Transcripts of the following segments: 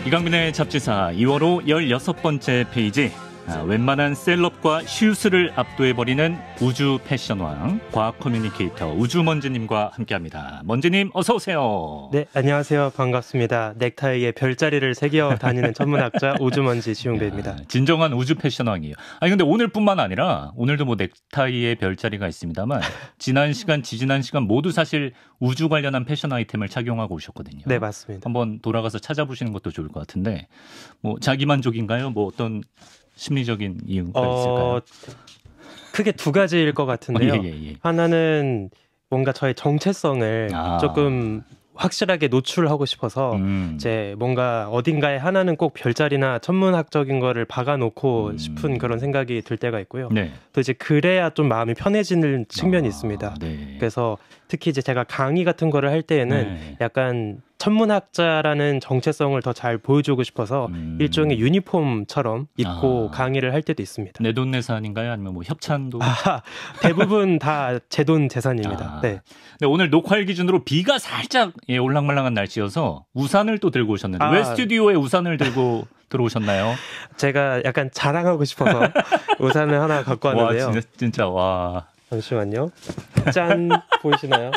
이강민의 잡지사 2월호 16번째 페이지. 웬만한 셀럽과 슈스를 압도해버리는 우주 패션왕, 과학 커뮤니케이터 우주먼지님과 함께합니다. 먼지님 어서 오세요. 네, 안녕하세요. 반갑습니다. 넥타이에 별자리를 새겨 다니는 천문학자 우주먼지 지용배입니다. 진정한 우주 패션왕이에요. 아니 근데 오늘뿐만 아니라 오늘도 뭐 넥타이에 별자리가 있습니다만 지난 시간, 지지난 시간 모두 사실 우주 관련한 패션 아이템을 착용하고 오셨거든요. 네, 맞습니다. 한번 돌아가서 찾아보시는 것도 좋을 것 같은데 뭐 자기만족인가요? 뭐 어떤 심리적인 이유가 있을까요? 크게 두 가지일 것 같은데요. 예. 하나는 뭔가 저의 정체성을 조금 확실하게 노출하고 싶어서 이제 뭔가 어딘가에 하나는 꼭 별자리나 천문학적인 거를 박아놓고 싶은 그런 생각이 들 때가 있고요. 네. 또 이제 그래야 좀 마음이 편해지는 측면이 있습니다. 네. 그래서 특히 이제 제가 강의 같은 거를 할 때에는 약간 천문학자라는 정체성을 더 잘 보여주고 싶어서 일종의 유니폼처럼 입고 강의를 할 때도 있습니다. 내돈내산인가요? 아니면 뭐 협찬도? 대부분 다 제 돈 재산입니다. 네. 네, 오늘 녹화일 기준으로 비가 살짝 올랑말랑한 날씨여서 우산을 또 들고 오셨는데 왜 스튜디오에 우산을 들고 들어오셨나요? 제가 약간 자랑하고 싶어서 우산을 하나 갖고 왔는데요. 와, 진짜 와. 잠시만요. 짠, 보이시나요?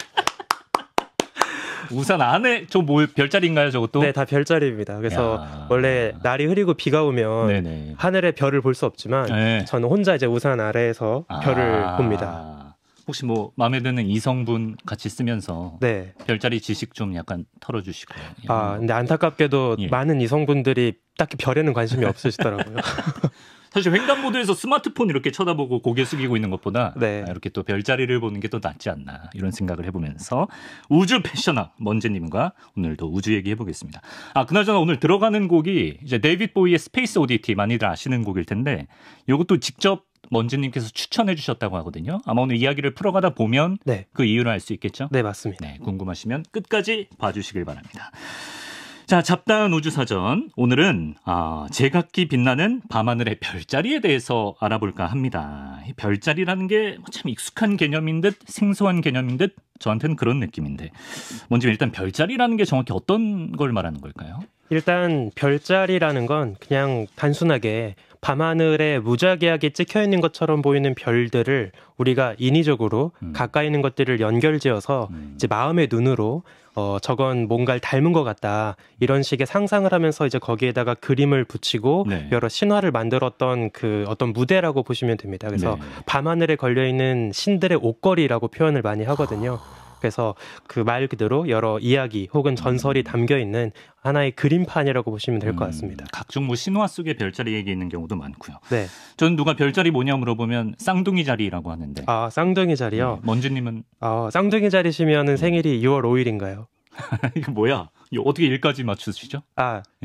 우산 안에 저 뭐 별자리인가요, 저것도? 네, 다 별자리입니다. 그래서 원래 날이 흐리고 비가 오면 하늘의 별을 볼 수 없지만 저는 혼자 이제 우산 아래에서 별을 봅니다. 혹시 뭐 마음에 드는 이성분 같이 쓰면서 별자리 지식 좀 약간 털어주시고. 근데 안타깝게도 많은 이성분들이 딱히 별에는 관심이 없으시더라고요. 사실 횡단보도에서 스마트폰 이렇게 쳐다보고 고개 숙이고 있는 것보다 이렇게 또 별자리를 보는 게 더 낫지 않나 이런 생각을 해보면서 우주 패션왕 먼지님과 오늘도 우주 얘기해보겠습니다. 그나저나 오늘 들어가는 곡이 이제 데이빗 보이의 스페이스 오디티 많이들 아시는 곡일 텐데 이것도 직접 먼지님께서 추천해 주셨다고 하거든요. 아마 오늘 이야기를 풀어가다 보면 그 이유를 알 수 있겠죠? 네, 맞습니다. 네, 궁금하시면 끝까지 봐주시길 바랍니다. 자, 잡다한 우주사전. 오늘은 제각기 빛나는 밤하늘의 별자리에 대해서 알아볼까 합니다. 이 별자리라는 게 참 익숙한 개념인 듯 생소한 개념인 듯 저한테는 그런 느낌인데 먼저 일단 별자리라는 게 정확히 어떤 걸 말하는 걸까요? 일단 별자리라는 건 그냥 단순하게 밤하늘에 무작위하게 찍혀있는 것처럼 보이는 별들을 우리가 인위적으로 가까이 있는 것들을 연결지어서 이제 마음의 눈으로 저건 뭔가를 닮은 것 같다 이런 식의 상상을 하면서 이제 거기에다가 그림을 붙이고 여러 신화를 만들었던 그 어떤 무대라고 보시면 됩니다. 그래서 밤하늘에 걸려있는 신들의 옷걸이라고 표현을 많이 하거든요. 그래서 그 말 그대로 여러 이야기 혹은 전설이 담겨 있는 하나의 그림판이라고 보시면 될 것 같습니다. 각종 뭐 신화 속의 별자리 얘기 있는 경우도 많고요. 네. 전 누가 별자리 뭐냐 물어보면 쌍둥이 자리라고 하는데. 쌍둥이 자리요? 먼지님은? 쌍둥이 자리시면은 생일이 6월 5일인가요? 이게 뭐야? 어떻게 일까지 맞추시죠?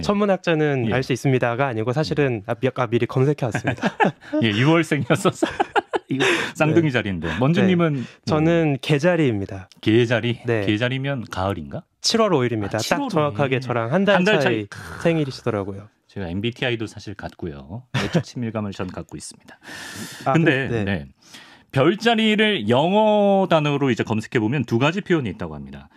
천문학자는 알 수 있습니다가 아니고 사실은 미리 검색해 왔습니다. 6월생이었어. 쌍둥이 자리인데. 먼지님은? 저는 개자리입니다. 개자리? 네. 개자리면 가을인가? 7월 5일입니다. 7월 딱 정확하게 저랑 한 달 차이 생일이시더라고요. 제가 MBTI도 사실 같고요. 내적 친밀감을 전 갖고 있습니다. 근데 별자리를 영어 단어로 이제 검색해 보면 두 가지 표현이 있다고 합니다.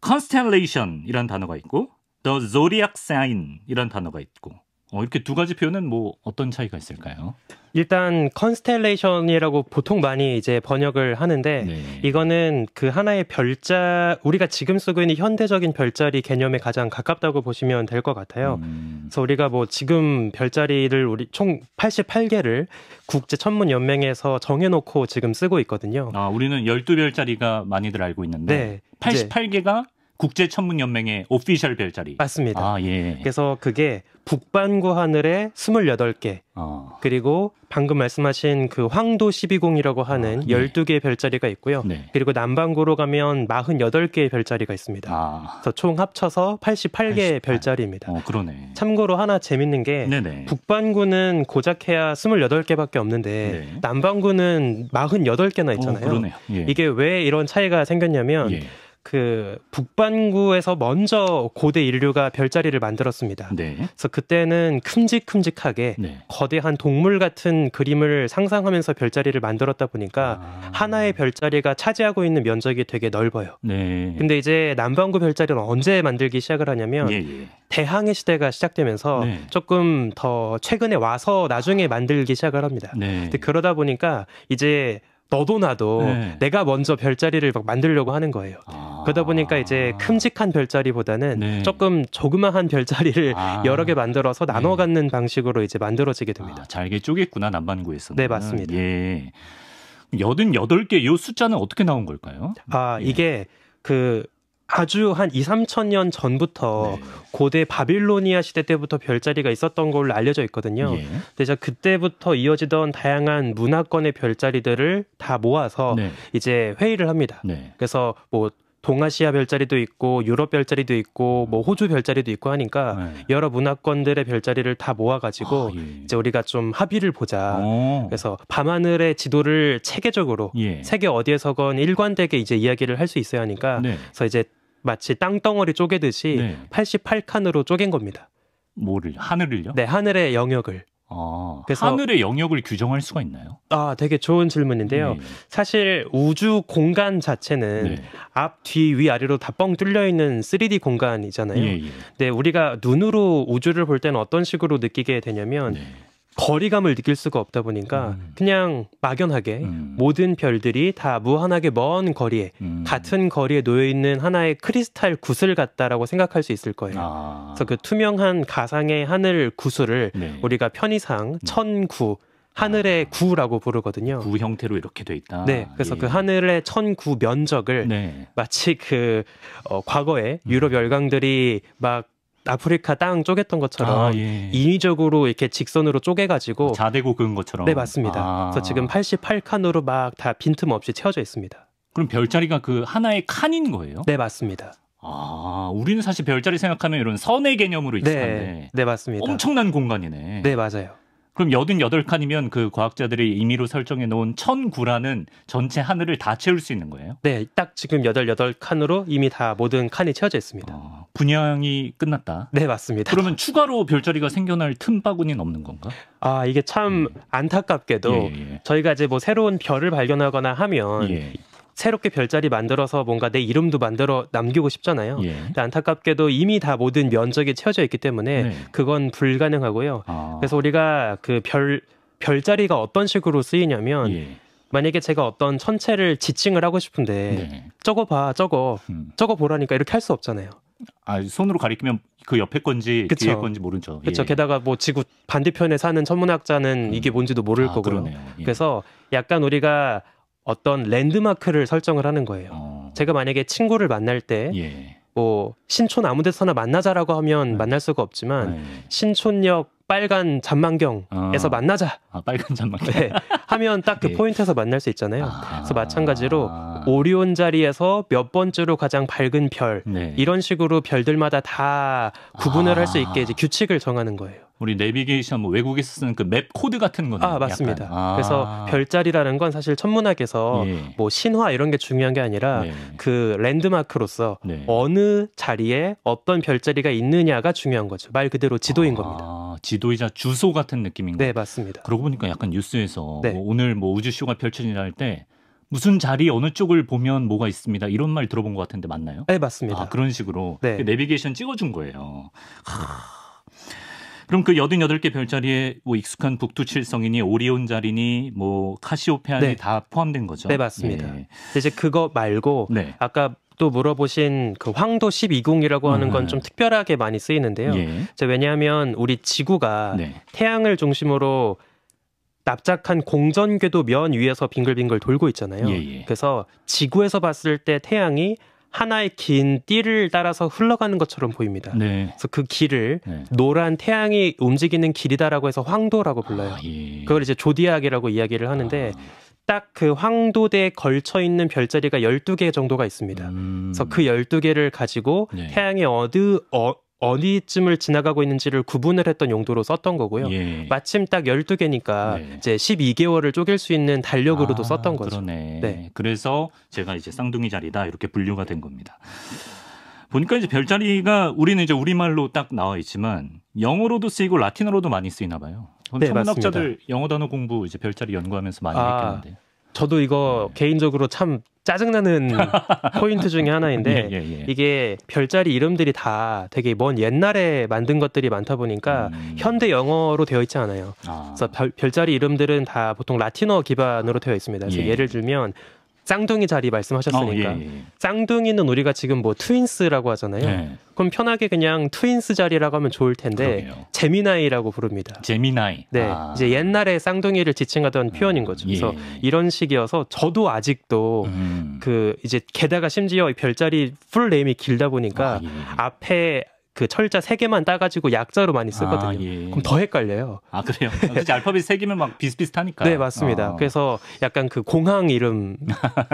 constellation이란 단어가 있고 the zodiac sign이란 단어가 있고 이렇게 두 가지 표현은 뭐 어떤 차이가 있을까요? 일단 constellation이라고 보통 많이 이제 번역을 하는데 이거는 그 하나의 우리가 지금 쓰고 있는 현대적인 별자리 개념에 가장 가깝다고 보시면 될 것 같아요. 그래서 우리가 뭐 지금 별자리를 우리 총 88개를 국제천문연맹에서 정해놓고 지금 쓰고 있거든요. 우리는 12별자리가 많이들 알고 있는데 88개가 국제천문연맹의 오피셜 별자리. 맞습니다. 그래서 그게 북반구 하늘에 28개 그리고 방금 말씀하신 그 황도 12궁이라고 하는 12개의 별자리가 있고요. 그리고 남반구로 가면 48개의 별자리가 있습니다. 그래서 총 합쳐서 88개의 별자리입니다. 그러네. 참고로 하나 재밌는 게 북반구는 고작해야 28개밖에 없는데 남반구는 48개나 있잖아요. 그러네요. 이게 왜 이런 차이가 생겼냐면 그 북반구에서 먼저 고대 인류가 별자리를 만들었습니다. 네. 그래서 그때는 큼직큼직하게 네. 거대한 동물 같은 그림을 상상하면서 별자리를 만들었다 보니까 하나의 별자리가 차지하고 있는 면적이 되게 넓어요. 네. 근데 이제 남반구 별자리는 언제 만들기 시작을 하냐면 대항해 시대가 시작되면서 네. 조금 더 최근에 와서 나중에 만들기 시작을 합니다. 네. 근데 그러다 보니까 이제 너도 나도 네. 내가 먼저 별자리를 막 만들려고 하는 거예요. 그러다 보니까 이제 큼직한 별자리보다는 네. 조금 조그마한 별자리를 여러 개 만들어서 나눠 갖는 방식으로 이제 만들어지게 됩니다. 잘게 쪼갰구나, 남반구에서는. 네, 맞습니다. 예. 88개 이 숫자는 어떻게 나온 걸까요? 이게 그 아주 한 2,3천 년 전부터 고대 바빌로니아 시대 때부터 별자리가 있었던 걸로 알려져 있거든요. 그래서 그때부터 이어지던 다양한 문화권의 별자리들을 다 모아서 이제 회의를 합니다. 그래서 뭐 동아시아 별자리도 있고 유럽 별자리도 있고 뭐 호주 별자리도 있고 하니까 여러 문화권들의 별자리를 다 모아가지고 이제 우리가 좀 합의를 보자. 그래서 밤하늘의 지도를 체계적으로 세계 어디에서건 일관되게 이제 이야기를 할 수 있어야 하니까 그래서 이제 마치 땅덩어리 쪼개듯이 88칸으로 쪼갠 겁니다. 뭐를? 하늘을요? 네, 하늘의 영역을. 그래서 하늘의 영역을 규정할 수가 있나요? 되게 좋은 질문인데요. 사실 우주 공간 자체는 앞, 뒤, 위, 아래로 다 뻥 뚫려 있는 3D 공간이잖아요. 근데 우리가 눈으로 우주를 볼 때는 어떤 식으로 느끼게 되냐면 거리감을 느낄 수가 없다 보니까 그냥 막연하게 모든 별들이 다 무한하게 먼 거리에 같은 거리에 놓여 있는 하나의 크리스탈 구슬 같다라고 생각할 수 있을 거예요. 그래서 그 투명한 가상의 하늘 구슬을 우리가 편의상 천구 하늘의 구라고 부르거든요. 구 형태로 이렇게 돼 있다. 네, 그래서 그 하늘의 천구 면적을 마치 그 과거에 유럽 열강들이 막 아프리카 땅 쪼갰던 것처럼 인위적으로 이렇게 직선으로 쪼개가지고 자대고 그은 것처럼. 네, 맞습니다. 그래서 지금 88칸으로 막 다 빈틈없이 채워져 있습니다. 그럼 별자리가 그 하나의 칸인 거예요? 네, 맞습니다. 우리는 사실 별자리 생각하면 이런 선의 개념으로 익숙한데 네, 맞습니다. 엄청난 공간이네. 네, 맞아요. 그럼 88칸이면 그 과학자들이 임의로 설정해 놓은 1009라는 전체 하늘을 다 채울 수 있는 거예요? 네, 딱 지금 88칸으로 이미 다 모든 칸이 채워져 있습니다. 분양이 끝났다? 네, 맞습니다. 그러면 추가로 별자리가 생겨날 틈바구니는 없는 건가? 이게 참 안타깝게도 저희가 이제 뭐 새로운 별을 발견하거나 하면 새롭게 별자리 만들어서 뭔가 내 이름도 만들어 남기고 싶잖아요. 근데 안타깝게도 이미 다 모든 면적이 채워져 있기 때문에 그건 불가능하고요. 그래서 우리가 그 별자리가 어떤 식으로 쓰이냐면 만약에 제가 어떤 천체를 지칭을 하고 싶은데 저거 봐, 저거 보라니까 이렇게 할 수 없잖아요. 손으로 가리키면 그 옆에 건지 뒤에 건지 모르죠. 그렇죠. 게다가 뭐 지구 반대편에 사는 천문학자는 이게 뭔지도 모를 거고요. 그래서 약간 우리가 어떤 랜드마크를 설정을 하는 거예요. 제가 만약에 친구를 만날 때 뭐 신촌 아무 데서나 만나자라고 하면 만날 수가 없지만 신촌역 빨간 잔망경에서 만나자. 빨간 잔망경. 네, 하면 딱 그 포인트에서 만날 수 있잖아요. 그래서 마찬가지로 오리온 자리에서 몇 번째로 가장 밝은 별 이런 식으로 별들마다 다 구분을 할 수 있게 이제 규칙을 정하는 거예요. 우리 내비게이션 뭐 외국에서 쓰는 그 맵 코드 같은 거네요. 맞습니다. 그래서 별자리라는 건 사실 천문학에서 뭐 신화 이런 게 중요한 게 아니라 그 랜드마크로서 어느 자리에 어떤 별자리가 있느냐가 중요한 거죠. 말 그대로 지도인 겁니다. 지도이자 주소 같은 느낌인 거예요. 네, 맞습니다. 그러고 보니까 약간 뉴스에서 뭐 오늘 뭐 우주쇼가 펼쳐진다 할 때 무슨 자리 어느 쪽을 보면 뭐가 있습니다. 이런 말 들어본 것 같은데 맞나요? 네, 맞습니다. 그런 식으로 내비게이션 찍어준 거예요. 그럼 그 88개 별자리에 뭐 익숙한 북두칠성이니 오리온 자리니 뭐 카시오페아니 다 포함된 거죠? 네, 맞습니다. 이제 그거 말고 아까 또 물어보신 그 황도 12궁이라고 하는 건 좀 특별하게 많이 쓰이는데요. 왜냐하면 우리 지구가 태양을 중심으로 납작한 공전궤도 면 위에서 빙글빙글 돌고 있잖아요. 그래서 지구에서 봤을 때 태양이 하나의 긴 띠를 따라서 흘러가는 것처럼 보입니다. 그래서 그 길을 노란 태양이 움직이는 길이다라고 해서 황도라고 불러요. 그걸 이제 조디악이라고 이야기를 하는데 딱 그 황도대에 걸쳐 있는 별자리가 12개 정도가 있습니다. 그래서 그 12개를 가지고 태양이 어디쯤을 지나가고 있는지를 구분을 했던 용도로 썼던 거고요. 예. 마침 딱 12개니까 이제 12개월을 쪼갤 수 있는 달력으로도 썼던 거죠. 그러네. 네. 그래서 제가 이제 쌍둥이 자리다 이렇게 분류가 된 겁니다. 보니까 이제 별자리가 우리는 이제 우리말로 딱 나와 있지만 영어로도 쓰이고 라틴어로도 많이 쓰이나 봐요. 네, 천문학자들 맞습니다. 영어 단어 공부 이제 별자리 연구하면서 많이 했겠는데. 저도 이거 개인적으로 참 짜증나는 포인트 중에 하나인데 이게 별자리 이름들이 다 되게 먼 옛날에 만든 것들이 많다 보니까 현대 영어로 되어 있지 않아요. 그래서 별자리 이름들은 다 보통 라틴어 기반으로 되어 있습니다. 그래서 예를 들면 쌍둥이 자리 말씀하셨으니까 쌍둥이는 우리가 지금 뭐 트윈스라고 하잖아요. 그럼 편하게 그냥 트윈스 자리라고 하면 좋을 텐데 그러게요. 제미나이라고 부릅니다. 제미나이. 네, 이제 옛날에 쌍둥이를 지칭하던 표현인 거죠. 그래서 이런 식이어서 저도 아직도 그 이제 게다가 심지어 이 별자리 풀 네임이 길다 보니까 앞에 그 철자 3개만 따가지고 약자로 많이 쓰거든요. 그럼 더 헷갈려요. 아, 그래요? 그치, 알파벳 3개면 막 비슷비슷하니까. 네, 맞습니다. 그래서 약간 그 공항 이름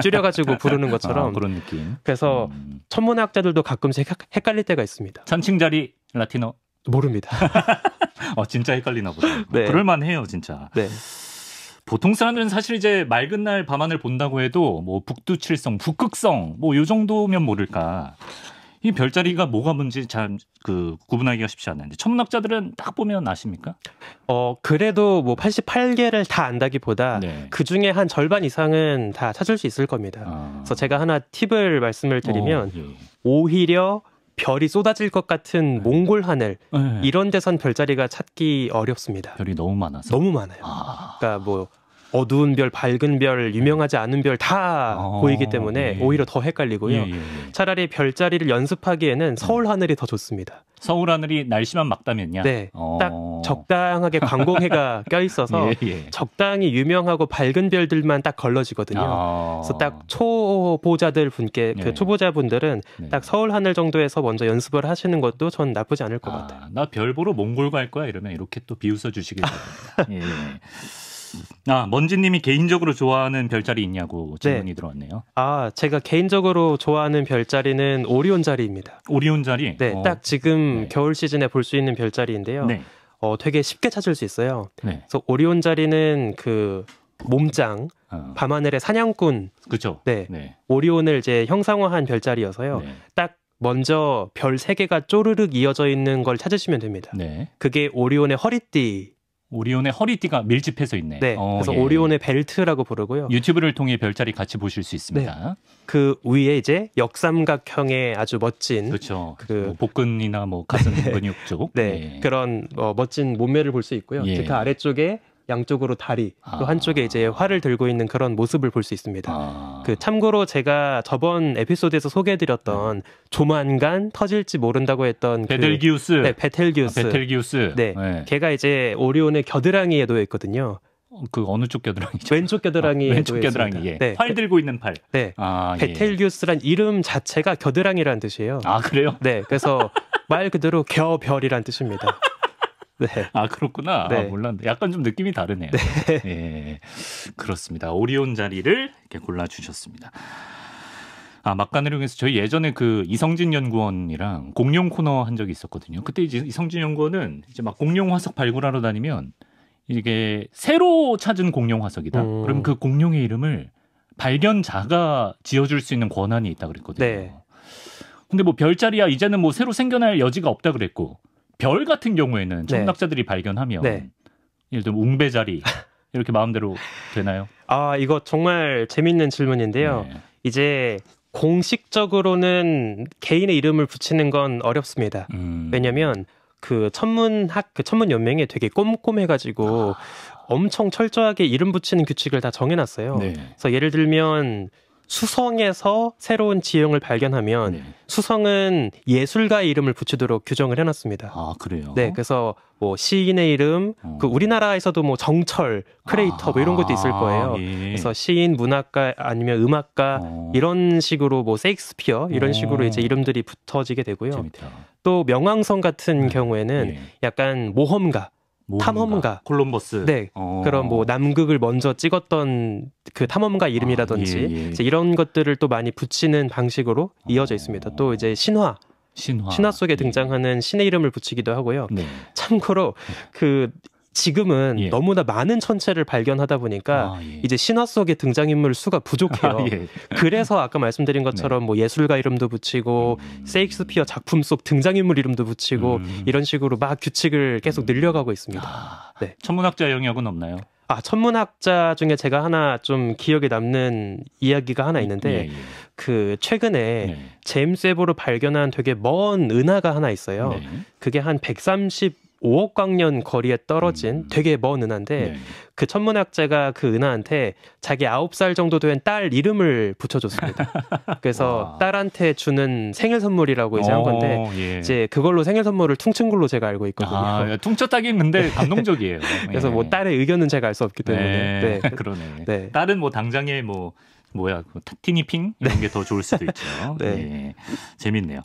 줄여가지고 부르는 것처럼. 그런 느낌. 그래서 천문학자들도 가끔씩 헷갈릴 때가 있습니다. 천칭자리 라틴어? 모릅니다. 진짜 헷갈리나 보다. 네. 그럴만해요, 진짜. 네. 보통 사람들은 사실 이제 맑은 날 밤하늘 본다고 해도 뭐 북두칠성, 북극성 뭐 요 정도면 모를까. 이 별자리가 뭐가 뭔지 잘 구분하기가 쉽지 않은데 천문학자들은 딱 보면 아십니까? 그래도 뭐 88개를 다 안다기보다 그 중에 한 절반 이상은 다 찾을 수 있을 겁니다. 그래서 제가 하나 팁을 말씀을 드리면 오히려 별이 쏟아질 것 같은 몽골 하늘 이런 데선 별자리가 찾기 어렵습니다. 별이 너무 많아서. 너무 많아요. 그러니까 뭐 어두운 별, 밝은 별, 유명하지 않은 별 다 보이기 때문에 오히려 더 헷갈리고요. 차라리 별자리를 연습하기에는 서울 하늘이 더 좋습니다. 서울 하늘이 날씨만 막다면요? 네, 딱 적당하게 광공해가 껴있어서 적당히 유명하고 밝은 별들만 딱 걸러지거든요. 그래서 딱 초보자들 분께 그 초보자분들은 딱 서울 하늘 정도에서 먼저 연습을 하시는 것도 전 나쁘지 않을 것 같아요. 나 별 보러 몽골 갈 거야 이러면 이렇게 또 비웃어 주시길 바랍니다. 먼지님이 개인적으로 좋아하는 별자리 있냐고 질문이 들어왔네요. 제가 개인적으로 좋아하는 별자리는 오리온 자리입니다. 오리온 자리? 네, 딱 지금 겨울 시즌에 볼 수 있는 별자리인데요. 되게 쉽게 찾을 수 있어요. 그래서 오리온 자리는 그 몸짱, 밤하늘의 사냥꾼, 그렇죠. 오리온을 이제 형상화한 별자리여서요. 딱 먼저 별 3개가 쪼르륵 이어져 있는 걸 찾으시면 됩니다. 그게 오리온의 허리띠. 오리온의 허리띠가 밀집해서 있네. 네, 그래서 오리온의 벨트라고 부르고요. 유튜브를 통해 별자리 같이 보실 수 있습니다. 그 위에 이제 역삼각형의 아주 멋진 그렇죠. 뭐 복근이나 뭐 가슴 근육 쪽 그런 멋진 몸매를 볼 수 있고요. 그 아래쪽에 양쪽으로 다리, 또 한쪽에 이제 활을 들고 있는 그런 모습을 볼 수 있습니다. 참고로 제가 저번 에피소드에서 소개해드렸던 조만간 터질지 모른다고 했던 베텔기우스. 베텔기우스. 걔가 이제 오리온의 겨드랑이에 놓여 있거든요. 그 어느 쪽 겨드랑이죠? 왼쪽 겨드랑이에 왼쪽 겨드랑이. 활 들고 있는 팔. 베텔기우스란 이름 자체가 겨드랑이라는 뜻이에요. 그래요? 네, 그래서 말 그대로 겨별이란 뜻입니다. 그렇구나. 몰랐는데 약간 좀 느낌이 다르네요. 그렇습니다. 오리온 자리를 이렇게 골라주셨습니다. 막간을용해서 저희 예전에 그 이성진 연구원이랑 공룡 코너 한 적이 있었거든요. 그때 이제 이성진 연구원은 이제 막 공룡 화석 발굴하러 다니면 이게 새로 찾은 공룡 화석이다. 그럼 그 공룡의 이름을 발견자가 지어줄 수 있는 권한이 있다 그랬거든요. 근데 뭐 별자리야 이제는 뭐 새로 생겨날 여지가 없다 그랬고 별 같은 경우에는 천문학자들이 발견하면 예를 들면 웅배자리 이렇게 마음대로 되나요? 이거 정말 재밌는 질문인데요. 이제 공식적으로는 개인의 이름을 붙이는 건 어렵습니다. 왜냐하면 그 천문 연맹에 되게 꼼꼼해가지고 엄청 철저하게 이름 붙이는 규칙을 다 정해놨어요. 그래서 예를 들면 수성에서 새로운 지형을 발견하면 수성은 예술가의 이름을 붙이도록 규정을 해놨습니다. 그래요? 네, 그래서 뭐 시인의 이름, 그 우리나라에서도 뭐 정철, 크레이터 뭐 이런 것도 있을 거예요. 그래서 시인, 문학가 아니면 음악가 이런 식으로 뭐 세익스피어 이런 식으로 이제 이름들이 붙어지게 되고요. 재밌다. 또 명왕성 같은 경우에는 약간 모험가. 탐험가, 콜럼버스, 그런 뭐 남극을 먼저 찍었던 그 탐험가 이름이라든지 이제 이런 것들을 또 많이 붙이는 방식으로 이어져 있습니다. 또 이제 신화 신화 속에 등장하는 신의 이름을 붙이기도 하고요. 네. 참고로 지금은 너무나 많은 천체를 발견하다 보니까 이제 신화 속의 등장인물 수가 부족해요. 그래서 아까 말씀드린 것처럼 뭐 예술가 이름도 붙이고 세익스피어 작품 속 등장인물 이름도 붙이고 이런 식으로 막 규칙을 계속 늘려가고 있습니다. 네. 천문학자 영역은 없나요? 천문학자 중에 제가 하나 좀 기억에 남는 이야기가 하나 있는데 최근에 제임스 웹으로 발견한 되게 먼 은하가 하나 있어요. 그게 한 135억 광년 거리에 떨어진 되게 먼 은하인데 그 천문학자가 그 은하한테 자기 9살 정도 된 딸 이름을 붙여줬습니다. 그래서 딸한테 주는 생일 선물이라고 이제 한 건데 이제 그걸로 생일 선물을 퉁친 걸로 제가 알고 있거든요. 퉁쳤다긴 근데 감동적이에요. 그래서 뭐 딸의 의견은 제가 알 수 없기 때문에. 그러네. 네. 딸은 뭐 당장에 티니핑 이런 게 더 좋을 수도 있죠. 재밌네요.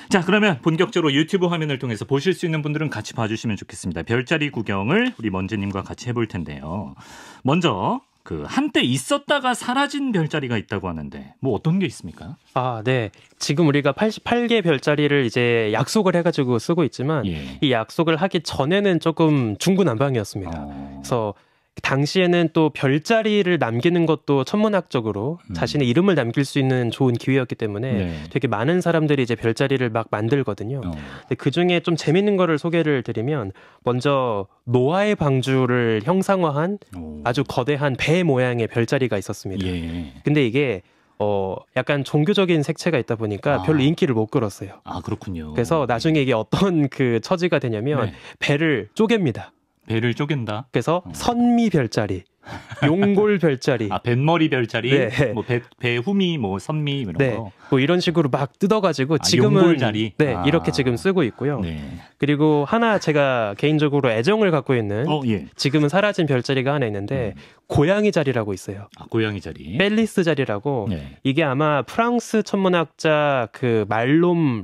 자, 그러면 본격적으로 유튜브 화면을 통해서 보실 수 있는 분들은 같이 봐주시면 좋겠습니다. 별자리 구경을 우리 먼지님과 같이 해볼 텐데요. 먼저 한때 있었다가 사라진 별자리가 있다고 하는데 뭐 어떤 게 있습니까? 네. 지금 우리가 88개 별자리를 이제 약속을 해가지고 쓰고 있지만 이 약속을 하기 전에는 조금 중구난방이었습니다. 그래서 당시에는 또 별자리를 남기는 것도 천문학적으로 자신의 이름을 남길 수 있는 좋은 기회였기 때문에 되게 많은 사람들이 이제 별자리를 막 만들거든요. 근데 그중에 좀 재밌는 거를 소개를 드리면 먼저 노아의 방주를 형상화한 아주 거대한 배 모양의 별자리가 있었습니다. 근데 이게 약간 종교적인 색채가 있다 보니까 별로 인기를 못 끌었어요. 그렇군요. 그래서 나중에 이게 어떤 처지가 되냐면 배를 쪼갭니다. 배를 쪼갠다. 그래서 선미 별자리, 용골 별자리, 뱃머리 별자리, 뭐 배 후미, 뭐 선미 이런 거. 뭐 이런 식으로 막 뜯어가지고 지금은 용골자리. 이렇게 지금 쓰고 있고요. 그리고 하나 제가 개인적으로 애정을 갖고 있는 지금은 사라진 별자리가 하나 있는데 고양이 자리라고 있어요. 고양이 자리. 펠리스 자리라고. 이게 아마 프랑스 천문학자 말롬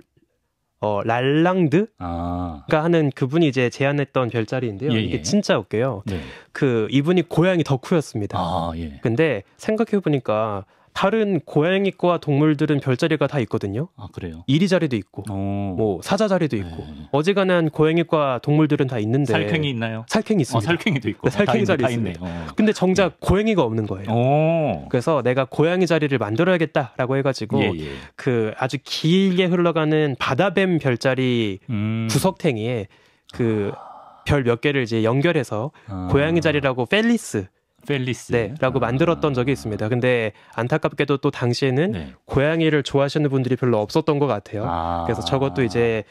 랄랑드가 하는 그분이 이제 제안했던 별자리인데요. 이게 진짜 웃겨요. 이분이 고양이 덕후였습니다. 근데 생각해보니까 다른 고양이과 동물들은 별자리가 다 있거든요. 그래요? 이리 자리도 있고, 뭐 사자 자리도 있고, 어지간한 고양이과 동물들은 다 있는데. 살쾡이 있나요? 살쾡이 있습니다. 살쾡이도 있고. 살쾡이 자리 있습니다. 근데 정작 고양이가 없는 거예요. 그래서 내가 고양이 자리를 만들어야겠다라고 해가지고 아주 길게 흘러가는 바다뱀 별자리 구석탱이에 별 몇 개를 이제 연결해서 고양이 자리라고 라고 만들었던 적이 있습니다. 근데 안타깝게도 또 당시에는 고양이를 좋아하시는 분들이 별로 없었던 것 같아요. 그래서 저것도 이제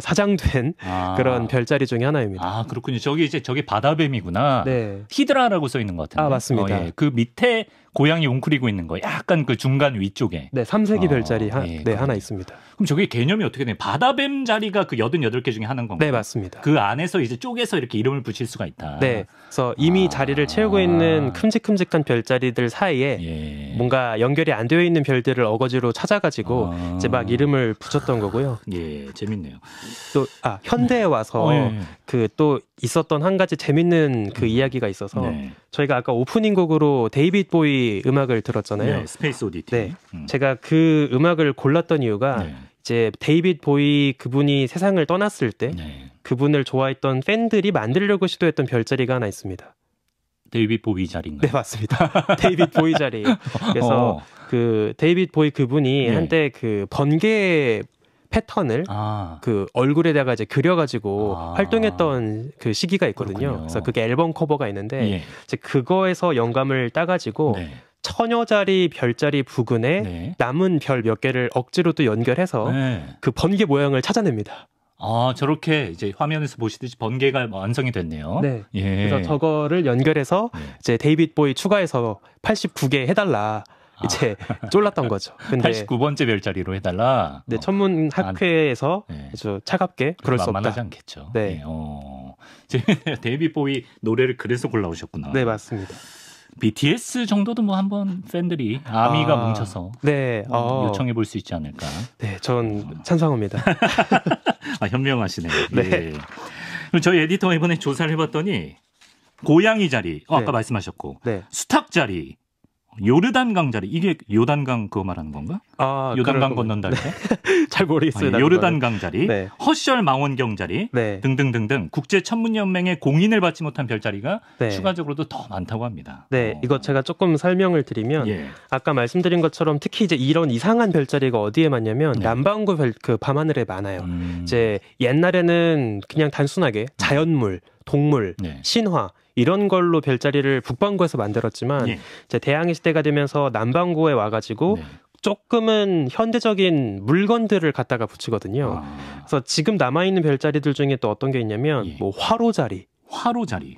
사장된 그런 별자리 중에 하나입니다. 그렇군요. 저게 바다뱀이구나. 히드라라고 써 있는 것 같은데. 맞습니다. 그 밑에 고양이 웅크리고 있는 거 약간 그 중간 위쪽에. 삼색이 별자리 하나 있습니다. 그럼 저게 개념이 어떻게 되나요? 바다뱀 자리가 그 88개 중에 하나인 건가요? 네, 맞습니다. 그 안에서 이제 쪼개서 이렇게 이름을 붙일 수가 있다. 그래서 이미 자리를 채우고 있는 큼직큼직한 별자리들 사이에 뭔가 연결이 안 되어 있는 별들을 어거지로 찾아가지고 이제 막 이름을 붙였던 거고요. 재밌네요. 또 현대에 와서 또 있었던 한 가지 재밌는 이야기가 있어서 저희가 아까 오프닝 곡으로 데이빗 보이 음악을 들었잖아요. 스페이스 오디티. 제가 그 음악을 골랐던 이유가 이제 데이빗 보이 그분이 세상을 떠났을 때 그분을 좋아했던 팬들이 만들려고 시도했던 별자리가 하나 있습니다. 데이빗 보이 자리인가요? 네, 맞습니다. 데이빗 보이 자리. 그래서 데이빗 보이 그분이 한때 번개 패턴을 얼굴에다가 이제 그려가지고 활동했던 그 시기가 있거든요. 그렇군요. 그래서 그게 앨범 커버가 있는데 이제 그거에서 영감을 따가지고 처녀자리 별자리 부근에 남은 별 몇 개를 억지로 또 연결해서 그 번개 모양을 찾아냅니다. 저렇게 이제 화면에서 보시듯이 번개가 완성이 됐네요. 그래서 저거를 연결해서 이제 데이빗 보이 추가해서 89개 해달라. 이제 쫄랐던 거죠. 근데 89번째 별자리로 해달라. 천문학회에서 아주 차갑게 그럴 수 없다. 만만하지 않겠죠. 재밌네요. 데이빗 보이 노래를 그래서 골라오셨구나. 네, 맞습니다. BTS 정도도 뭐 한번 팬들이 아미가 뭉쳐서 요청해 볼 수 있지 않을까. 전 찬성합니다. 현명하시네요. 그럼 저희 에디터가 이번에 조사를 해봤더니 고양이 자리, 아까 말씀하셨고 수탉 자리. 요르단강 자리 이게 요단강 그거 말하는 건가? 요단강 건넌다 할 때? 잘 모르겠어요. 요르단강 자리, 네. 허셜 망원경 자리 네. 등등등등 국제천문연맹의 공인을 받지 못한 별자리가 네. 추가적으로도 더 많다고 합니다. 네, 이거 제가 조금 설명을 드리면 예. 아까 말씀드린 것처럼 특히 이제 이런 이상한 별자리가 어디에 많냐면 네. 남반구 그 밤하늘에 많아요. 이제 옛날에는 그냥 단순하게 자연물, 동물, 네. 신화 이런 걸로 별자리를 북반구에서 만들었지만 예. 이제 대항해 시대가 되면서 남반구에 와가지고 네. 조금은 현대적인 물건들을 갖다가 붙이거든요. 그래서 지금 남아있는 별자리들 중에 또 어떤 게 있냐면 예. 뭐 화로자리.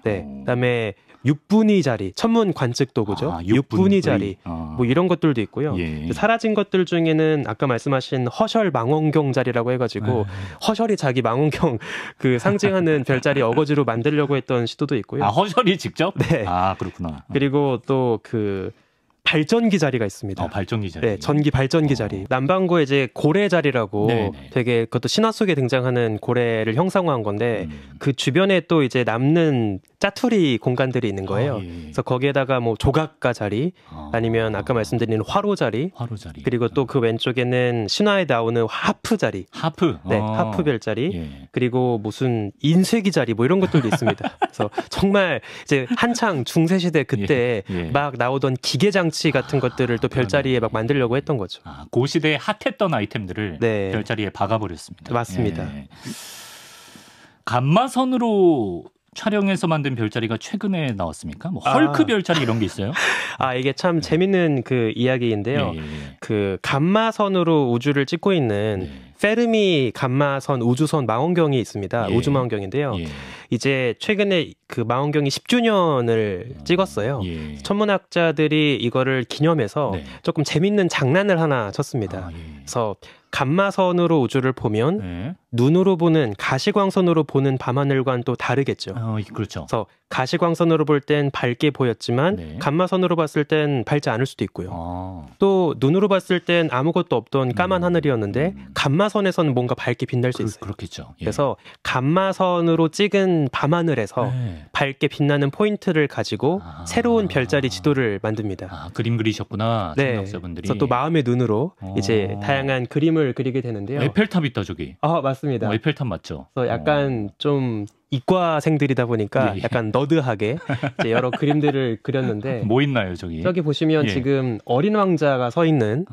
네. 그다음에 육분위 자리, 천문 관측 도구죠. 육분위 자리, 뭐 이런 것들도 있고요. 예. 사라진 것들 중에는 아까 말씀하신 허셜 망원경 자리라고 해가지고 허셜이 자기 망원경 그 상징하는 별자리 어거지로 만들려고 했던 시도도 있고요. 허셜이 직접? 네. 그렇구나. 그리고 또 그 발전기 자리가 있습니다. 발전기 자리. 네, 전기 발전기 자리. 남반구에 이제 고래 자리라고 네네. 되게 그것도 신화 속에 등장하는 고래를 형상화한 건데 그 주변에 또 이제 남는 짜투리 공간들이 있는 거예요. 예. 그래서 거기에다가 뭐 조각가 자리 아니면 아까 말씀드린 화로 자리. 그리고 또 그 왼쪽에는 신화에 나오는 하프 자리. 네, 하프 별자리. 예. 그리고 무슨 인쇄기 자리 뭐 이런 것들도 있습니다. 그래서 정말 이제 한창 중세 시대 그때 예. 막 나오던 기계 장치 같은 것들을 또 별자리에 막 만들려고 했던 거죠. 그 시대에 핫했던 아이템들을 네. 별자리에 박아버렸습니다. 맞습니다. 예. 감마선으로 촬영해서 만든 별자리가 최근에 나왔습니까? 뭐 헐크 별자리 이런 게 있어요? 이게 참 재밌는 그 이야기인데요. 예. 그 감마선으로 우주를 찍고 있는 페르미 감마선 우주선 망원경이 있습니다. 예. 우주 망원경인데요. 예. 이제 최근에 그 망원경이 10주년을 찍었어요. 예. 천문학자들이 이거를 기념해서 네. 조금 재밌는 장난을 하나 쳤습니다. 그래서 감마선으로 우주를 보면 눈으로 보는 가시광선으로 보는 밤하늘과는 또 다르겠죠. 그렇죠. 그래서 가시광선으로 볼 땐 밝게 보였지만 감마선으로 봤을 땐 밝지 않을 수도 있고요. 또 눈으로 봤을 땐 아무것도 없던 까만 하늘이었는데 감마선에서는 뭔가 밝게 빛날 수 있어요. 그렇겠죠. 예. 그래서 감마선으로 찍은 밤하늘에서 밝게 빛나는 포인트를 가지고 새로운 별자리 지도를 만듭니다. 그림 그리셨구나. 네. 천문학자분들이. 그래서 또 마음의 눈으로 이제 다양한 그림을 그리게 되는데요. 에펠탑 있다 저기. 맞습니다. 에펠탑 맞죠? 그래서 약간 좀 이과생들이다 보니까 약간 너드하게 이제 여러 그림들을 그렸는데 뭐 있나요 저기? 저기 보시면 지금 어린 왕자가 서 있는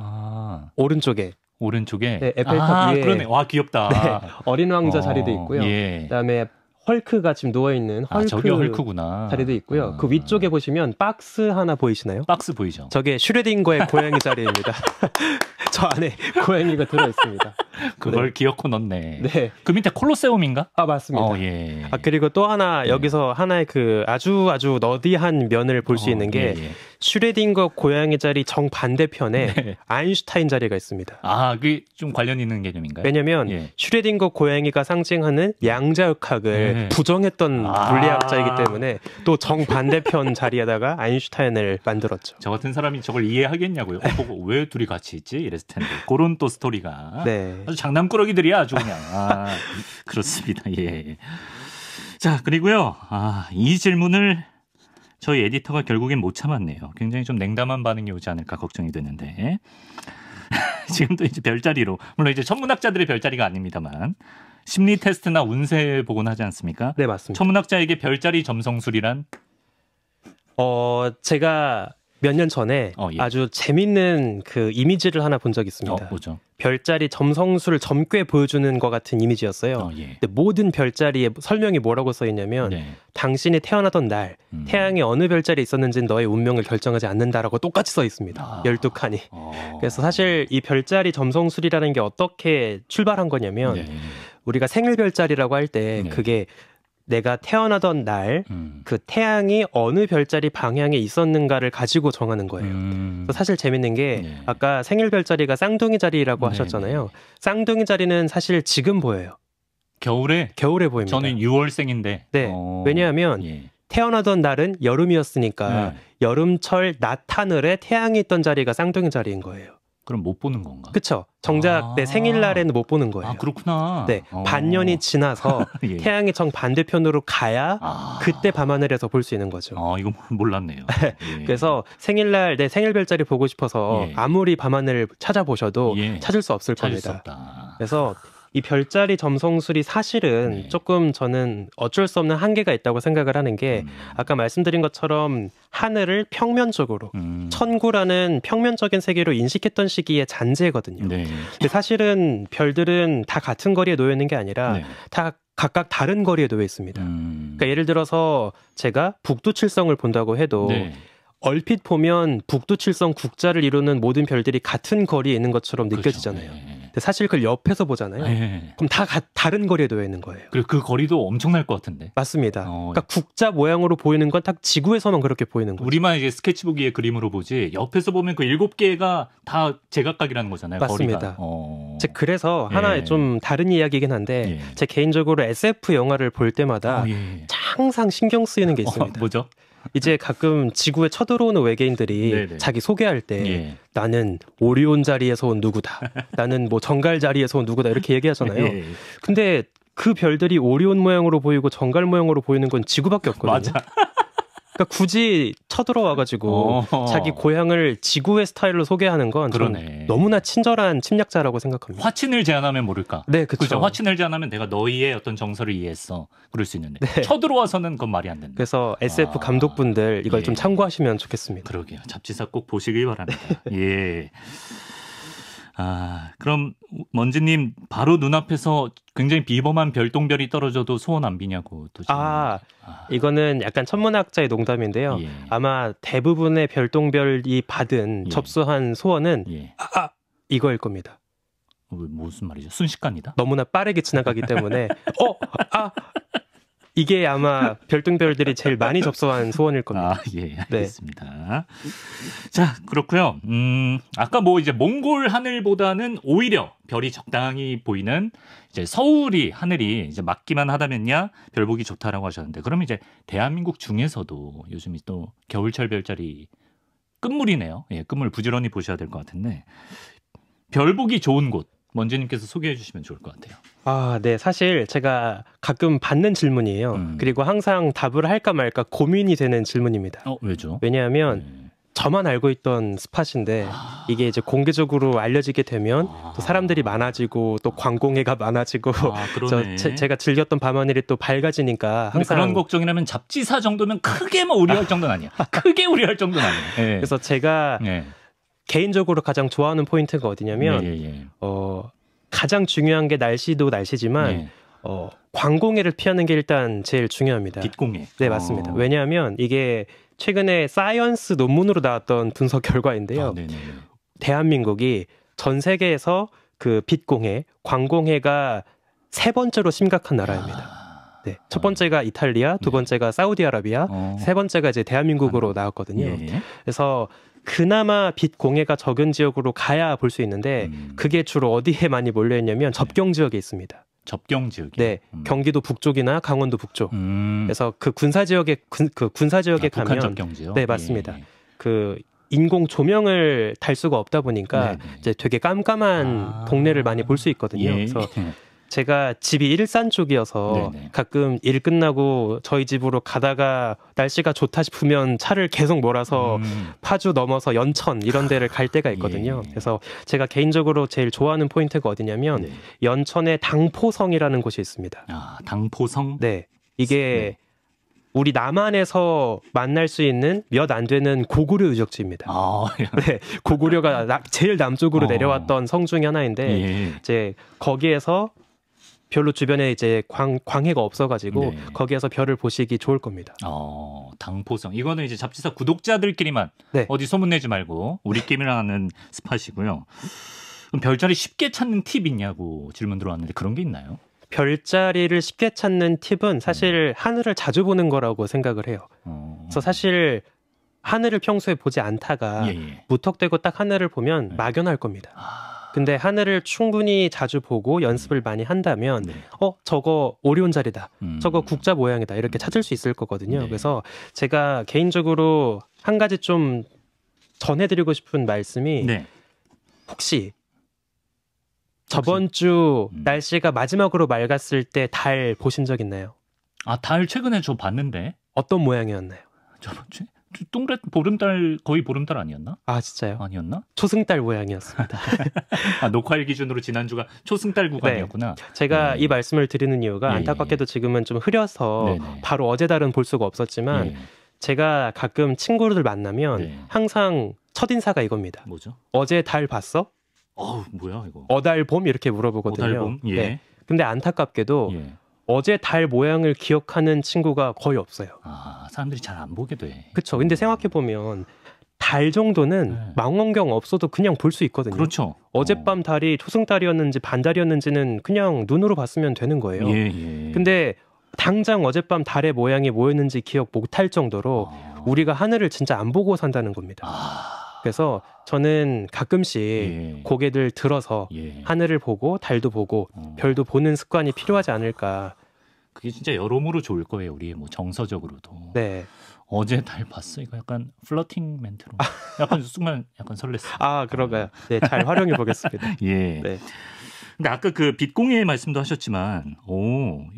오른쪽에 네, 에펠탑 위에 그러네. 와 귀엽다. 네, 어린 왕자 자리도 있고요. 그다음에 헐크가 지금 누워있는 저기 헐크구나. 자리도 있고요. 그 위쪽에 보시면 박스 하나 보이시나요? 박스 보이죠. 저게 슈레딩거의 고양이 자리입니다. 저 안에 고양이가 들어있습니다. 그걸 기어코 넣네. 네. 그 밑에 콜로세움인가? 맞습니다. 예. 그리고 또 하나 여기서 하나의 그 아주 너디한 면을 볼 수 있는 게 슈레딩거 고양이 자리 정반대편에 아인슈타인 자리가 있습니다. 그게 좀 관련 있는 개념인가요? 왜냐면 슈레딩거 고양이가 상징하는 양자역학을 부정했던 물리학자이기 때문에 또 정반대편 자리에다가 아인슈타인을 만들었죠. 저 같은 사람이 저걸 이해하겠냐고요. 보고 왜 둘이 같이 있지? 이랬을 텐데. 그런 또 스토리가. 아주 장난꾸러기들이야 아주 그냥. 그렇습니다. 예. 자, 그리고요. 이 질문을 저희 에디터가 결국엔 못 참았네요. 굉장히 좀 냉담한 반응이 오지 않을까 걱정이 되는데. 지금도 이제 별자리로, 물론 이제 천문학자들의 별자리가 아닙니다만 심리 테스트나 운세 보곤 하지 않습니까? 네, 맞습니다. 천문학자에게 별자리 점성술이란? 제가 몇 년 전에 아주 재밌는 그 이미지를 하나 본 적이 있습니다. 뭐죠? 별자리 점성술을 젊게 보여주는 것 같은 이미지였어요. 근데 모든 별자리의 설명이 뭐라고 써 있냐면 당신이 태어나던 날 태양이 어느 별자리에 있었는지는 너의 운명을 결정하지 않는다라고 똑같이 써 있습니다. 12칸이. 그래서 사실 이 별자리 점성술이라는 게 어떻게 출발한 거냐면 우리가 생일 별자리라고 할 때 그게 내가 태어나던 날 그 태양이 어느 별자리 방향에 있었는가를 가지고 정하는 거예요. 사실 재밌는 게 아까 생일 별자리가 쌍둥이 자리라고 하셨잖아요. 쌍둥이 자리는 사실 지금 보여요. 겨울에 보입니다. 저는 6월생인데. 네. 왜냐하면 태어나던 날은 여름이었으니까 여름철 낮 하늘에 태양이 있던 자리가 쌍둥이 자리인 거예요. 그럼 못 보는 건가? 그렇죠. 정작 내 생일날에는 못 보는 거예요. 아, 그렇구나. 네, 반년이 지나서 예. 태양의 정 반대편으로 가야 그때 밤하늘에서 볼 수 있는 거죠. 이거 몰랐네요. 예. 그래서 생일날 내 생일 별자리 보고 싶어서 예. 아무리 밤하늘을 찾아보셔도 예. 찾을 수 없을 찾을 겁니다. 수 없다. 그래서 이 별자리 점성술이 사실은 네. 조금 저는 어쩔 수 없는 한계가 있다고 생각을 하는 게 아까 말씀드린 것처럼 하늘을 평면적으로 천구라는 평면적인 세계로 인식했던 시기의 잔재거든요. 네. 근데 사실은 별들은 다 같은 거리에 놓여 있는 게 아니라 네. 다 각각 다른 거리에 놓여 있습니다. 그러니까 예를 들어서 제가 북두칠성을 본다고 해도 네. 얼핏 보면 북두칠성 국자를 이루는 모든 별들이 같은 거리에 있는 것처럼 느껴지잖아요. 그렇죠. 네. 근데 사실 그걸 옆에서 보잖아요. 네. 그럼 다 다른 거리에 놓여 있는 거예요. 그리고 그 거리도 엄청날 것 같은데. 맞습니다. 그러니까 국자 모양으로 보이는 건 딱 지구에서만 그렇게 보이는 거죠. 우리만 이제 스케치북 위에 그림으로 보지 옆에서 보면 그 7개가 다 제각각이라는 거잖아요. 맞습니다. 즉 그래서 하나 좀 다른 이야기긴 한데 제 개인적으로 SF 영화를 볼 때마다 항상 신경 쓰이는 게 있습니다. 뭐죠? 이제 가끔 지구에 쳐들어오는 외계인들이 네네. 자기 소개할 때 나는 오리온 자리에서 온 누구다. 나는 뭐 정갈 자리에서 온 누구다. 이렇게 얘기하잖아요. 근데 그 별들이 오리온 모양으로 보이고 정갈 모양으로 보이는 건 지구밖에 없거든요. 맞아. 그러니까 굳이 쳐들어와가지고 자기 고향을 지구의 스타일로 소개하는 건 너무나 친절한 침략자라고 생각합니다. 화친을 제안하면 모를까? 네, 그렇죠. 화친을 제안하면 내가 너희의 어떤 정서를 이해했어. 그럴 수 있는데 쳐들어와서는 그건 말이 안 된다. 그래서 SF 감독분들 이걸 좀 참고하시면 좋겠습니다. 그러게요. 잡지사 꼭 보시길 바랍니다. 예. 그럼 먼지님 바로 눈앞에서 굉장히 비범한 별똥별이 떨어져도 소원 안 비냐고 또 이거는 약간 천문학자의 농담인데요. 아마 대부분의 별똥별이 받은 접수한 소원은 이거일 겁니다. 무슨 말이죠? 순식간이다? 너무나 빠르게 지나가기 때문에 이게 아마 별똥별들이 제일 많이 접수한 소원일 겁니다. 예, 알겠습니다. 네. 자, 그렇고요. 아까 뭐 이제 몽골 하늘보다는 오히려 별이 적당히 보이는 이제 서울이 하늘이 이제 맞기만 하다면야 별 보기 좋다라고 하셨는데, 그럼 이제 대한민국 중에서도 요즘이 또 겨울철 별자리 끝물이네요. 예, 끝물 부지런히 보셔야 될 것 같은데 별 보기 좋은 곳. 먼지님께서 소개해 주시면 좋을 것 같아요. 네. 사실 제가 가끔 받는 질문이에요. 그리고 항상 답을 할까 말까 고민이 되는 질문입니다. 왜죠? 왜냐하면 저만 알고 있던 스팟인데 이게 이제 공개적으로 알려지게 되면 또 사람들이 많아지고 또 관공해가 많아지고 제가 즐겼던 밤하늘이 또 밝아지니까 항상 그런 걱정이라면 잡지사 정도면 크게 뭐 우려할 정도는 아니야. 크게 우려할 정도는 아니야. 네. 그래서 제가 개인적으로 가장 좋아하는 포인트가 어디냐면 가장 중요한 게 날씨도 날씨지만 광공해를 피하는 게 일단 제일 중요합니다. 빛공해. 네, 맞습니다. 왜냐하면 이게 최근에 사이언스 논문으로 나왔던 분석 결과인데요. 대한민국이 전 세계에서 그 빛공해, 광공해가 3번째로 심각한 나라입니다. 네, 첫 번째가 이탈리아, 두 번째가 사우디아라비아, 세 번째가 이제 대한민국으로 나왔거든요. 그래서 그나마 빛 공해가 적은 지역으로 가야 볼 수 있는데 그게 주로 어디에 많이 몰려 있냐면 접경 지역에 있습니다. 접경 지역이. 네, 경기도 북쪽이나 강원도 북쪽. 그래서 그 군사 지역에 가면 북한 접경 지역. 네, 맞습니다. 그 인공 조명을 달 수가 없다 보니까 이제 되게 깜깜한 동네를 많이 볼 수 있거든요. 그래서 제가 집이 일산 쪽이어서 가끔 일 끝나고 저희 집으로 가다가 날씨가 좋다 싶으면 차를 계속 몰아서 파주 넘어서 연천 이런 데를 갈 때가 있거든요. 그래서 제가 개인적으로 제일 좋아하는 포인트가 어디냐면 연천의 당포성이라는 곳이 있습니다. 당포성? 네. 이게 우리 남한에서 만날 수 있는 몇 안 되는 고구려 유적지입니다. 네, 고구려가 제일 남쪽으로 내려왔던 성 중에 하나인데 이제 거기에서 별로 주변에 이제 광해가 없어가지고 거기에서 별을 보시기 좋을 겁니다. 당포성. 이거는 이제 잡지사 구독자들끼리만 어디 소문내지 말고 우리끼리만 하는 스팟이고요. 그럼 별자리 쉽게 찾는 팁 있냐고 질문 들어왔는데 그런 게 있나요? 별자리를 쉽게 찾는 팁은 사실 하늘을 자주 보는 거라고 생각을 해요. 그래서 사실 하늘을 평소에 보지 않다가 무턱대고 딱 하늘을 보면 막연할 겁니다. 근데 하늘을 충분히 자주 보고 연습을 많이 한다면 저거 오리온 자리다. 저거 국자 모양이다. 이렇게 찾을 수 있을 거거든요. 그래서 제가 개인적으로 한 가지 좀 전해드리고 싶은 말씀이 혹시 저번 주 날씨가 마지막으로 맑았을 때 달 보신 적 있나요? 아, 달 최근에 저 봤는데. 어떤 모양이었나요? 저번 주에? 동그랗 보름달, 거의 보름달 아니었나? 아, 진짜요? 아니었나? 초승달 모양이었습니다. 아, 녹화일 기준으로 지난주가 초승달 구간이었구나. 네. 제가 이 말씀을 드리는 이유가 안타깝게도 지금은 좀 흐려서 바로 어제 달은 볼 수가 없었지만 제가 가끔 친구들 만나면 항상 첫인사가 이겁니다. 뭐죠? 어제 달 봤어? 뭐야 이거? 어달봄 이렇게 물어보거든요. 어달봄? 예. 네. 근데 안타깝게도 어제 달 모양을 기억하는 친구가 거의 없어요. 아, 사람들이 잘 안 보게 돼. 그렇죠. 근데 생각해 보면 달 정도는 망원경 없어도 그냥 볼 수 있거든요. 그렇죠. 어젯밤 달이 초승달이었는지 반달이었는지는 그냥 눈으로 봤으면 되는 거예요. 근데 당장 어젯밤 달의 모양이 뭐였는지 기억 못할 정도로 우리가 하늘을 진짜 안 보고 산다는 겁니다. 그래서 저는 가끔씩 고개를 들어서 하늘을 보고 달도 보고 별도 보는 습관이 필요하지 않을까. 그게 진짜 여러모로 좋을 거예요. 우리 뭐 정서적으로도. 네. 어제 달 봤어. 이거 약간 플러팅 멘트로. 약간 순간 약간 설렜어. 아, 그런가요? 네, 잘 활용해 보겠습니다. 예. 네. 근데 아까 그 빛공예 말씀도 하셨지만,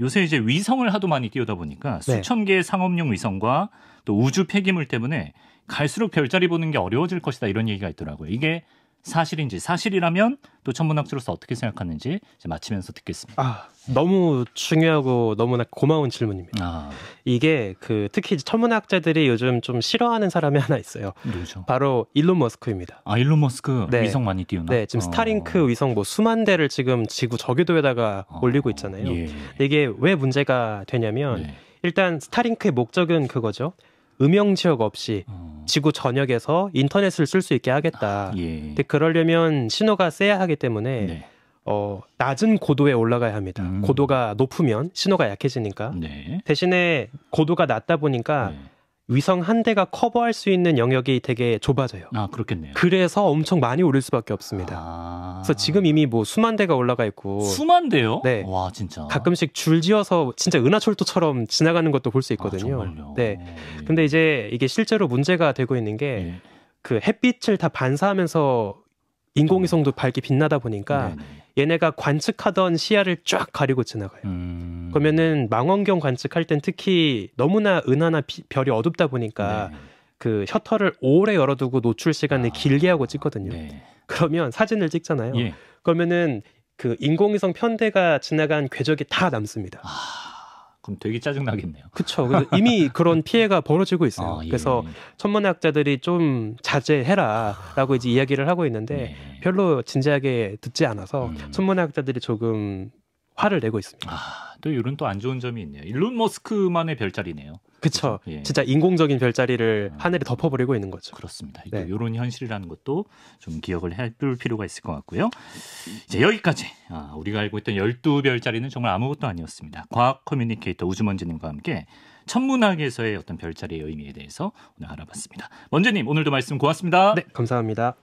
요새 이제 위성을 하도 많이 띄우다 보니까 수천 개의 상업용 위성과 또 우주 폐기물 때문에 갈수록 별자리 보는 게 어려워질 것이다 이런 얘기가 있더라고요. 이게 사실인지, 사실이라면 또 천문학자로서 어떻게 생각하는지 이제 마치면서 듣겠습니다. 너무 중요하고 너무나 고마운 질문입니다. 이게 특히 천문학자들이 요즘 좀 싫어하는 사람이 하나 있어요. 누구죠? 바로 일론 머스크입니다. 아, 일론 머스크 위성 많이 띄우나? 네, 지금 스타링크 위성 뭐 수만 대를 지금 지구 저궤도에다가 올리고 있잖아요. 이게 왜 문제가 되냐면 일단 스타링크의 목적은 그거죠. 음영 지역 없이 지구 전역에서 인터넷을 쓸 수 있게 하겠다. 근데 그러려면 신호가 세야 하기 때문에 낮은 고도에 올라가야 합니다. 고도가 높으면 신호가 약해지니까. 대신에 고도가 낮다 보니까 위성 한 대가 커버할 수 있는 영역이 되게 좁아져요. 아, 그렇겠네요. 그래서 엄청 많이 오를 수밖에 없습니다. 그래서 지금 이미 뭐 수만 대가 올라가 있고. 수만 대요? 네. 와, 진짜. 가끔씩 줄지어서 진짜 은하철도처럼 지나가는 것도 볼 수 있거든요. 정말요? 네. 근데 이제 이게 실제로 문제가 되고 있는 게 햇빛을 다 반사하면서 인공위성도 밝게 빛나다 보니까 얘네가 관측하던 시야를 쫙 가리고 지나가요. 그러면은 망원경 관측할 땐 특히 너무나 은하나 별이 어둡다 보니까 그 셔터를 오래 열어두고 노출 시간을 길게 하고 찍거든요. 그러면 사진을 찍잖아요. 그러면은 그 인공위성 편대가 지나간 궤적이 다 남습니다. 그럼 되게 짜증나겠네요. 그렇죠. 이미 그런 피해가 벌어지고 있어요. 그래서 천문학자들이 좀 자제해라라고 이제 이야기를 하고 있는데 별로 진지하게 듣지 않아서 천문학자들이 조금 화를 내고 있습니다. 또 이런 또 안 좋은 점이 있네요. 일론 머스크만의 별자리네요. 그렇죠. 진짜 인공적인 별자리를 하늘에 덮어버리고 있는 거죠. 그렇습니다. 이런 현실이라는 것도 좀 기억을 해둘 필요가 있을 것 같고요. 이제 여기까지 우리가 알고 있던 12별자리는 정말 아무것도 아니었습니다. 과학 커뮤니케이터 우주먼지님과 함께 천문학에서의 어떤 별자리의 의미에 대해서 오늘 알아봤습니다. 먼지님, 오늘도 말씀 고맙습니다. 네, 감사합니다.